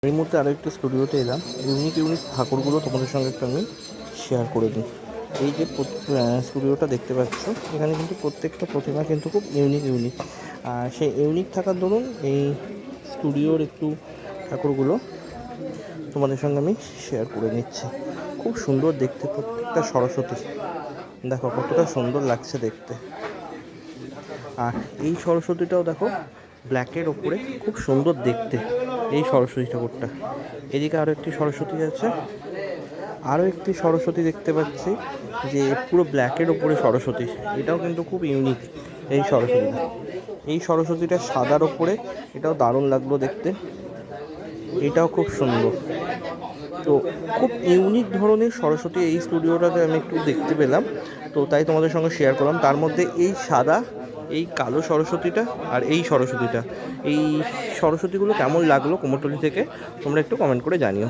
এই মুহূর্তে আরও একটু স্টুডিওতে এলাম। ইউনিক ইউনিক ঠাকুরগুলো তোমাদের সঙ্গে একটু আমি শেয়ার করে দিই। এই যে স্টুডিওটা দেখতে পাচ্ছ, এখানে কিন্তু প্রত্যেকটা প্রতিমা কিন্তু খুব ইউনিক ইউনিক। আর সেই ইউনিক থাকার দরুন এই স্টুডিওর একটু ঠাকুরগুলো তোমাদের সঙ্গে আমি শেয়ার করে নিচ্ছি। খুব সুন্দর দেখতে প্রত্যেকটা সরস্বতী, দেখো কতটা সুন্দর লাগছে দেখতে। আর এই সরস্বতীটাও দেখো ব্ল্যাকের ওপরে খুব সুন্দর দেখতে এই সরস্বতী ঠাকুরটা। এদিকে আরও একটি সরস্বতী আছে, আরও একটি সরস্বতী দেখতে পাচ্ছি যে পুরো ব্ল্যাকের ওপরে সরস্বতী। এটাও কিন্তু খুব ইউনিক এই সরস্বতীটা। এই সরস্বতীটা সাদার ওপরে, এটাও দারুণ লাগলো দেখতে। এটাও খুব সুন্দর। তো খুব ইউনিক ধরনের সরস্বতী এই স্টুডিওটাতে আমি একটু দেখতে পেলাম, তো তাই তোমাদের সঙ্গে শেয়ার করলাম। তার মধ্যে এই সাদা, এই কালো সরস্বতীটা আর এই সরস্বতীটা, এই সরস্বতীগুলো কেমন লাগলো কুমোরটুলি থেকে তোমরা একটু কমেন্ট করে জানিও।